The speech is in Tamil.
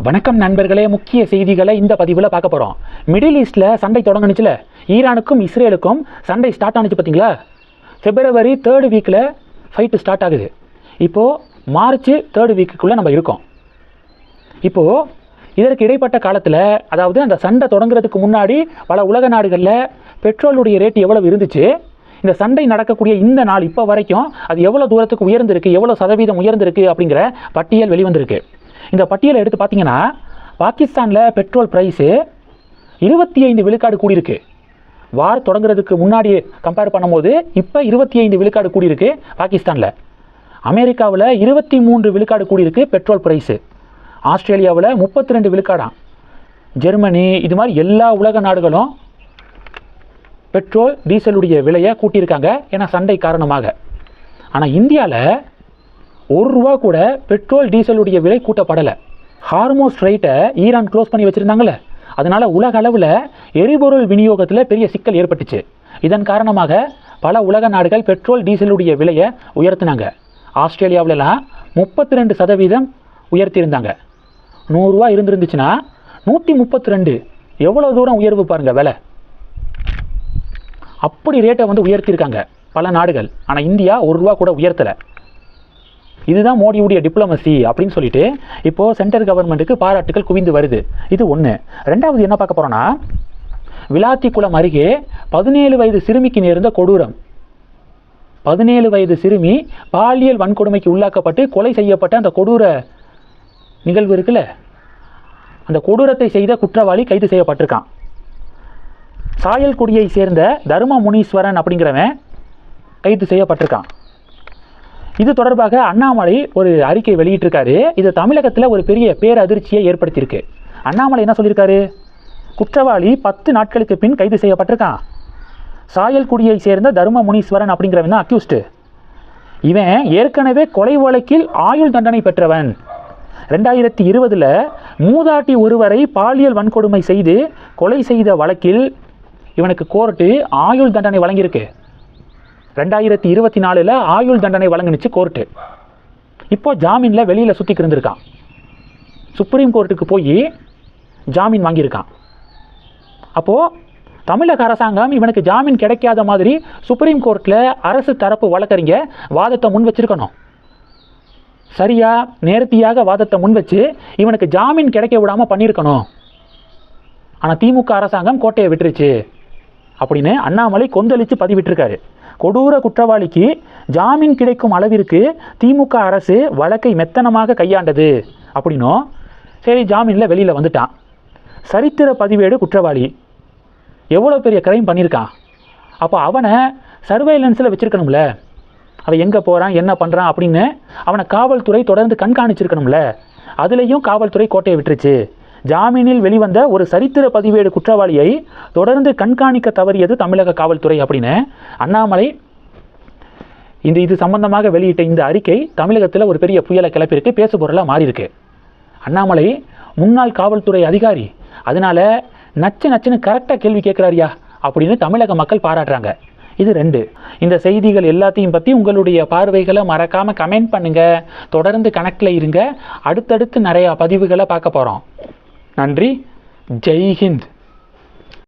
வணக்கம் நண்பர்களே, முக்கிய செய்திகளை இந்த பதிவில் பார்க்க போகிறோம். மிடில் ஈஸ்டில் சண்டை தொடங்குனுச்சுல, ஈரானுக்கும் இஸ்ரேலுக்கும் சண்டை ஸ்டார்ட் ஆனிச்சு பார்த்தீங்களா. February 3rd வீக்கில் ஃபைட்டு ஸ்டார்ட் ஆகுது. இப்போது March 3rd வீக்குள்ளே நம்ம இருக்கோம். இப்போது இதற்கு இடைப்பட்ட காலத்தில், அதாவது அந்த சண்டை தொடங்குறதுக்கு முன்னாடி பல உலக நாடுகளில் பெட்ரோலுடைய ரேட் எவ்வளவு இருந்துச்சு, இந்த சண்டை நடக்கக்கூடிய இந்த நாள் இப்போ வரைக்கும் அது எவ்வளோ தூரத்துக்கு உயர்ந்திருக்கு, எவ்வளோ சதவீதம் உயர்ந்திருக்கு அப்படிங்கிற பட்டியல் வெளிவந்திருக்கு. இந்த பட்டியலை எடுத்து பார்த்தீங்கன்னா, பாகிஸ்தானில் பெட்ரோல் ப்ரைஸு 25 விழுக்காடு கூடியிருக்கு. வார் தொடங்குறதுக்கு முன்னாடி கம்பேர் பண்ணும்போது இப்போ 25 விழுக்காடு கூடியிருக்கு பாகிஸ்தானில். அமெரிக்காவில் 23 விழுக்காடு கூடியிருக்கு பெட்ரோல் ப்ரைஸு. ஆஸ்திரேலியாவில் 32 விழுக்காடாம். ஜெர்மனி, இது மாதிரி எல்லா உலக நாடுகளும் பெட்ரோல் டீசலுடைய விலையை கூட்டியிருக்காங்க, ஏன்னா சண்டை காரணமாக. ஆனால் இந்தியாவில் ₹1 கூட பெட்ரோல் டீசலுடைய விலை கூட்டப்படலை. ஹார்மோஸ் ஸ்ட்ரைட்டை ஈரான் க்ளோஸ் பண்ணி வச்சுருந்தாங்களே, அதனால் உலக அளவில் எரிபொருள் விநியோகத்தில் பெரிய சிக்கல் ஏற்பட்டுச்சு. இதன் காரணமாக பல உலக நாடுகள் பெட்ரோல் டீசலுடைய விலையை உயர்த்தினாங்க. ஆஸ்திரேலியாவிலலாம் 32% உயர்த்தியிருந்தாங்க. ₹100 இருந்துருந்துச்சுன்னா 132, எவ்வளோ தூரம் உயர்வு பாருங்கள் விலை. அப்படி ரேட்டை உயர்த்தியிருக்காங்க பல நாடுகள். ஆனால் இந்தியா ₹1 கூட உயர்த்தலை. இதுதான் மோடியுடைய டிப்ளமசி அப்படின்னு சொல்லிட்டு இப்போது சென்ட்ரல் கவர்மெண்ட்டுக்கு பாராட்டுகள் குவிந்து வருது. இது ஒன்று. ரெண்டாவது என்ன பார்க்க போகிறோன்னா, விளாத்திக்குளம் அருகே 17 வயது சிறுமிக்கு நேர்ந்த கொடூரம். 17 வயது சிறுமி பாலியல் வன்கொடுமைக்கு உள்ளாக்கப்பட்டு கொலை செய்யப்பட்ட அந்த கொடூர நிகழ்வு இருக்குல்ல, அந்த கொடூரத்தை செய்த குற்றவாளி கைது செய்யப்பட்டிருக்கான். சாயல்குடியை சேர்ந்த தர்ம முனீஸ்வரன் அப்படிங்கிறவன் கைது செய்யப்பட்டிருக்கான். இது தொடர்பாக அண்ணாமலை ஒரு அறிக்கை வெளியிட்டிருக்காரு. இது தமிழகத்தில் ஒரு பெரிய பேரதிர்ச்சியை ஏற்படுத்தியிருக்கு. அண்ணாமலை என்ன சொல்லியிருக்காரு, குற்றவாளி 10 நாட்களுக்கு பின் கைது செய்யப்பட்டிருக்கான். சாயல்குடியை சேர்ந்த தர்ம முனீஸ்வரன் அப்படிங்கிறவன் தான் அக்யூஸ்டு. இவன் ஏற்கனவே கொலை வழக்கில் ஆயுள் தண்டனை பெற்றவன். 2020 மூதாட்டி ஒருவரை பாலியல் வன்கொடுமை செய்து கொலை செய்த வழக்கில் இவனுக்கு கோர்ட்டு ஆயுள் தண்டனை வழங்கியிருக்கு. 2024 ஆயுள் தண்டனை வழங்கினுச்சு கோர்ட்டு. இப்போ ஜாமீனில் வெளியில் சுற்றிக்கு இருந்திருக்கான். சுப்ரீம் கோர்ட்டுக்கு போய் ஜாமீன் வாங்கியிருக்கான். அப்போது தமிழக அரசாங்கம் இவனுக்கு ஜாமீன் கிடைக்காத மாதிரி சுப்ரீம் கோர்ட்டில் அரசு தரப்பு வழக்கறிஞர் வாதத்தை முன் வச்சிருக்கணும். சரியாக நேர்த்தியாக வாதத்தை முன் வச்சு இவனுக்கு ஜாமீன் கிடைக்க விடாமல் பண்ணியிருக்கணும். ஆனால் திமுக அரசாங்கம் கோட்டையை விட்டுருச்சு அப்படின்னு அண்ணாமலை கொந்தளித்து பதிவிட்டிருக்காரு. கொடூர குற்றவாளிக்கு ஜாமீன் கிடைக்கும் அளவிற்கு திமுக அரசு வழக்கை மெத்தனமாக கையாண்டது அப்படின்னும். சரி, ஜாமீனில் வெளியில் வந்துட்டான். சரித்திர பதிவேடு குற்றவாளி, எவ்வளோ பெரிய கிரைம் பண்ணியிருக்கான். அப்போ அவனை சர்வைலன்ஸில் வச்சுருக்கணும்ல, அவன் எங்கே போகிறான் என்ன பண்ணுறான் அப்படின்னு அவனை காவல்துறை தொடர்ந்து கண்காணிச்சிருக்கணும்ல. அதுலேயும் காவல்துறை கோட்டையை விட்டுருச்சு. ஜாமீனில் வெளிவந்த ஒரு சரித்திர பதிவேடு குற்றவாளியை தொடர்ந்து கண்காணிக்க தவறியது தமிழக காவல்துறை அப்படின்னு அண்ணாமலை இது சம்பந்தமாக வெளியிட்ட இந்த அறிக்கை தமிழகத்தில் ஒரு பெரிய புயலை கிளப்பியிருக்கு, பேசுபொருளாக மாறியிருக்கு. அண்ணாமலை முன்னாள் காவல்துறை அதிகாரி, அதனால நச்சுன்னு கரெக்டாக கேள்வி கேட்குறாரியா அப்படின்னு தமிழக மக்கள் பாராட்டுறாங்க. இது 2. இந்த செய்திகள் எல்லாத்தையும் பற்றி உங்களுடைய பார்வைகளை மறக்காமல் கமெண்ட் பண்ணுங்கள். தொடர்ந்து கணக்கில் இருங்க. அடுத்தடுத்து நிறையா பதிவுகளை பார்க்க போகிறோம். நன்றி. ஜெய் ஹிந்த்.